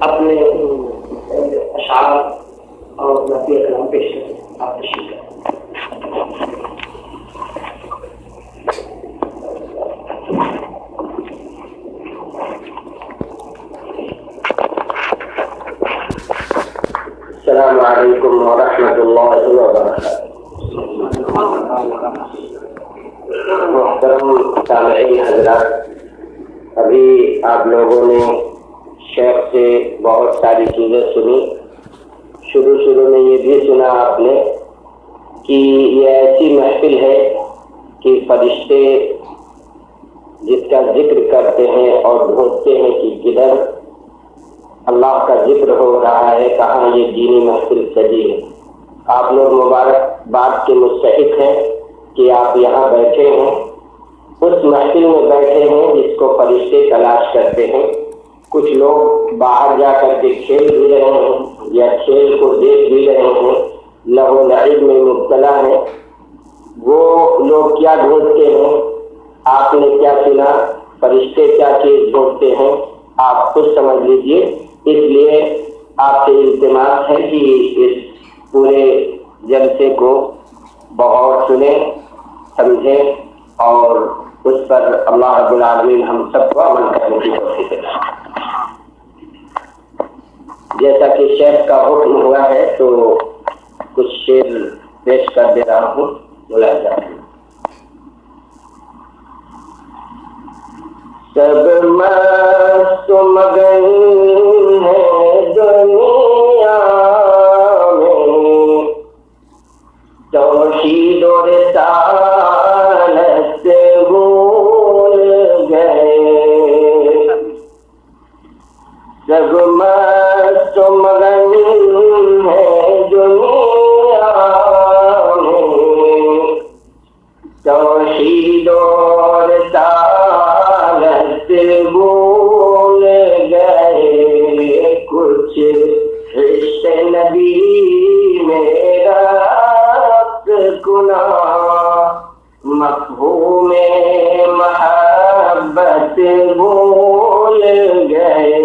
اپنے اشعار اور نقل کلام پیش کریں. آپ تشریف لائیں. السلام علیکم ورحمۃ اللہ وبرکاتہ. محترم سامعین حضرات، ابھی آپ لوگوں نے شیخ سے بہت ساری چیزیں سنی. شروع میں یہ بھی سنا آپ نے کہ یہ ایسی محفل ہے کہ فرشتے جس کا ذکر کرتے ہیں اور ڈھونڈتے ہیں کہ کدھر اللہ کا ذکر ہو رہا ہے، کہاں یہ دینی محفل سجی ہے. آپ لوگ مبارکباد کے مستحق ہیں کہ آپ یہاں بیٹھے ہیں، اس محفل میں بیٹھے ہیں جس کو فرشتے تلاش کرتے ہیں. کچھ لوگ باہر جا کر کے کھیل بھی رہے ہیں یا کھیل کو دیکھ بھی رہے ہیں، لہو لعب میں مبتلا ہیں. وہ لوگ کیا ڈھونڈتے ہیں؟ آپ نے کیا سنا؟ فرشتے کیا چیز ڈھونڈتے ہیں آپ خود سمجھ لیجئے. اس لیے آپ سے التماس ہے کہ اس پورے جلسے کو بغور سنیں، سمجھیں اور اس پر اللہ رب العالمین ہم سب کو عمل کرنے کی کوشش کریں. جیسا کہ شیخ کا حکم ہوا ہے تو کچھ شعر پیش کر دے رہا ہوں. ملاحظہ. سب مست مگن ہے دنیا میں، توحید و رسالت سے بھول گئے. سب مست مگن ہے دنیا میں، توحید و رسالت سے بھول گئے. کچھ عشق نبی میرا گنا، مفہوم محبت بھول گئے.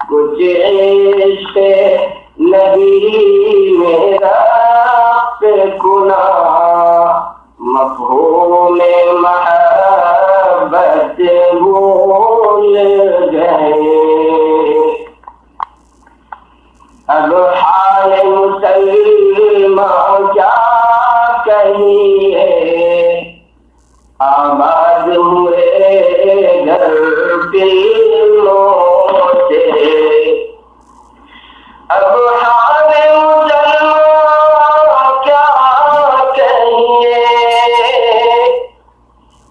کچھ عشق نبی میرا گنا، مفہوم محبت بھول گئے. اب حال مسلمان کیا کہیے، آباد ہوئے گھر فلموں سے. اب حال مسلمان کیا کہیے،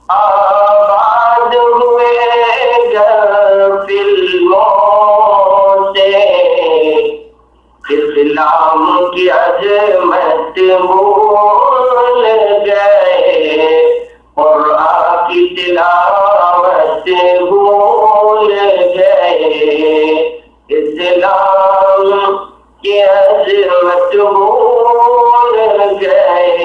آباد ہوئے گھر فلموں سے. اسلام کی عظمت بھول گئے، قرآن کی تلاوت بھول گئے. اسلام کی عظمت بھول گئے،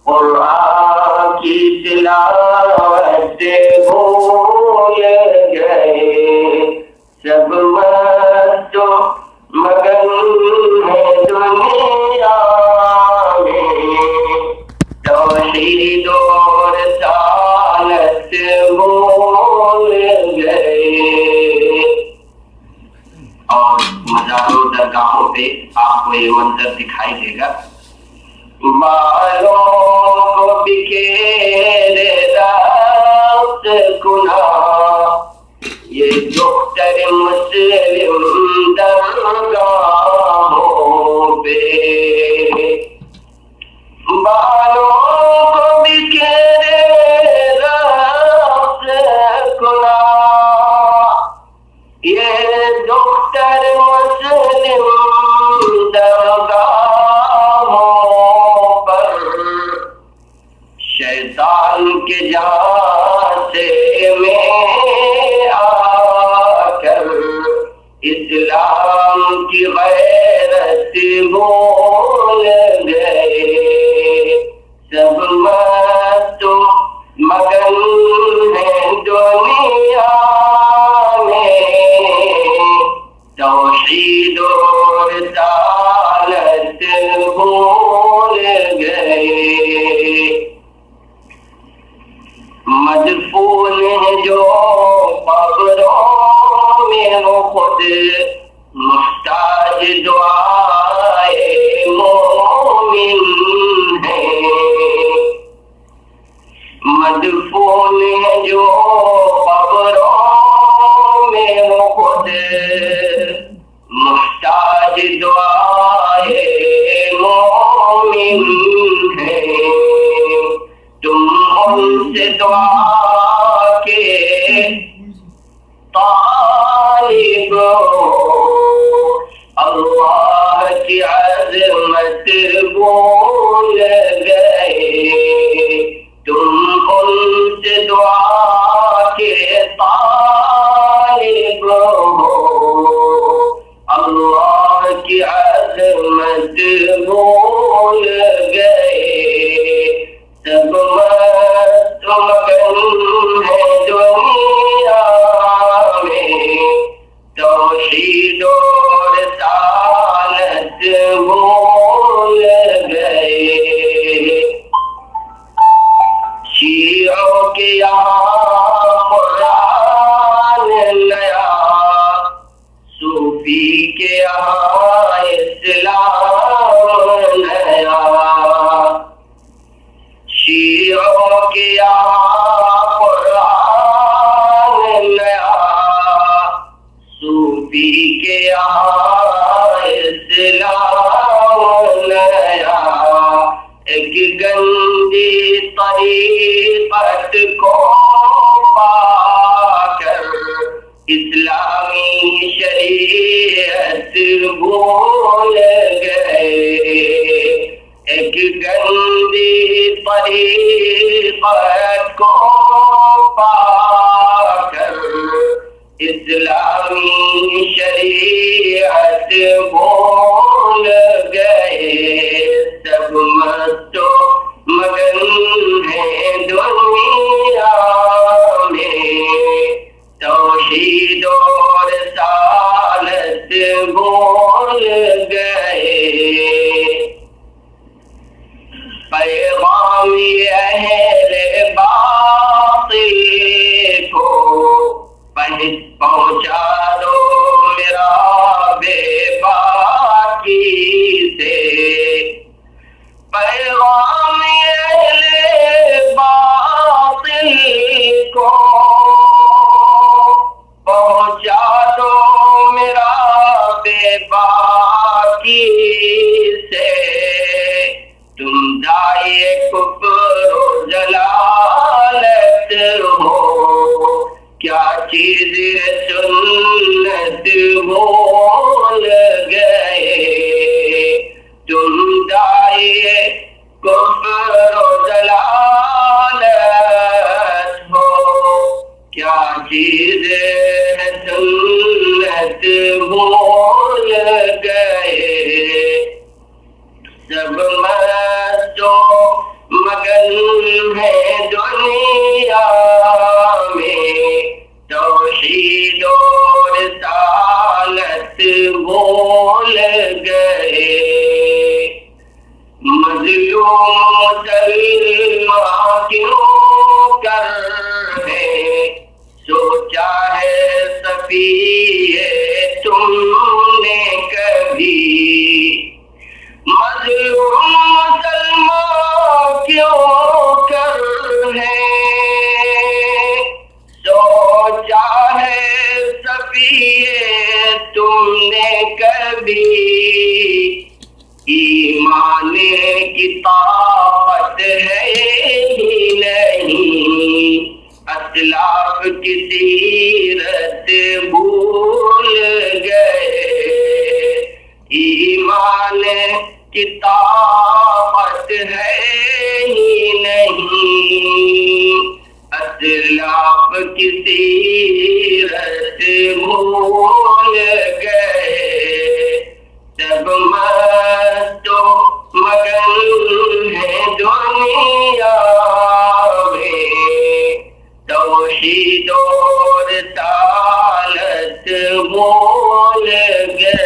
قرآن کی تلاوت بھول گئے. سب مست مگن ہے دنیا میں، توحید و رسالت بھول گئے. اور مزاروں درگاہوں پہ آپ کو یہ منظر دکھائی دے گا. بالوں کو بکھیرے رخت گناہ، یہ دختر مسلم درگاہوں پہ. بالوں کو بکھیرے رخت گناہ، یہ دختر مسلم درگاہوں پر. شیطان کے جھانسے میں اسلام کی غیرت بھول گئے. سب مست مگن ہے دنیا میں، توحید و رسالت بھول گئے، مدفون ہے جو قبروں میں وہ خود محتاج دعائے مومن ہے، مدفون ہے جو قبروں میں وہ خود محتاج دعائے مومن ہے، تم ان سے دعا کے طالب ہو، اللہ کی عظمت بھول گئے، تم ان سے دعا کے طالب ہو، اللہ کی عظمت بھول گئے، سب مست مگن ہے دنیا میں، توحید و رسالت بھول گئے، شیعوں کے یہاں قرآن نیا، صوفی کے یہاں اسلام نیا، شیعوں کے یہاں قرآن نیا، صوفی کے یہاں اسلام نیا، ایک گندی طریقت کو پا کر اسلامی شریعت بھول گئے، ایک گندی طریقت کو پا کر اسلامی شریعت بھول گئے، سب مست و مگن ہے دنیا میں، توحید و رسالت بھول گئے، پیغام اہل باطل کو پہنچا دو میرا بے باکی سے، پیغام اہل باطل کو پہنچا دو میرا بے باکی سے، تم داعی کفر و ضلالت ہو، کیا چیز سنت بھول گئے، تم داعی کفر و ضلالت ہو، کیا چیز سنت بھول گئے، سب مست و مگن ہے دنیا میں، توحید و رسالت بھول گئے، مظلوم مسلمان کیوں کر ہے، سوچا ہے صفیہ تم نے کبھی، مظلوم مسلمان کیوں کر ہے، سوچا ہے صفیہ تم نے کبھی، ایمان کی طاقت ہے ہی نہیں، اسلاف کی سیرت بھول گئے، ایمان کی طاقت ہے ہی نہیں، اسلاف کی سیرت بھول گئے، سب مست و مگن ہے دنیا میں، توحید و رسالت بھول گئے۔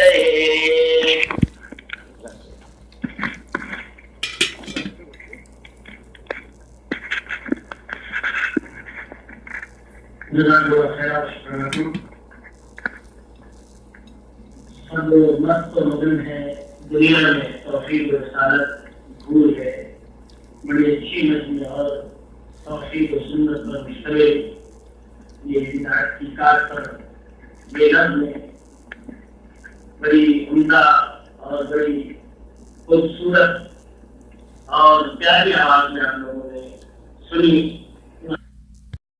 جزاک اللہ خیر. سب لوگ مست و مگن ہیں دنیا میں توحید و رسالت بھول گئے. بڑی اچھی نظم اور توحید و سنت پر مشتمل یہ ہدایت کی کار پر بے نظم بڑی عمدہ اور بڑی خوبصورت اور پیاری آواز میں ہم لوگوں نے سنی.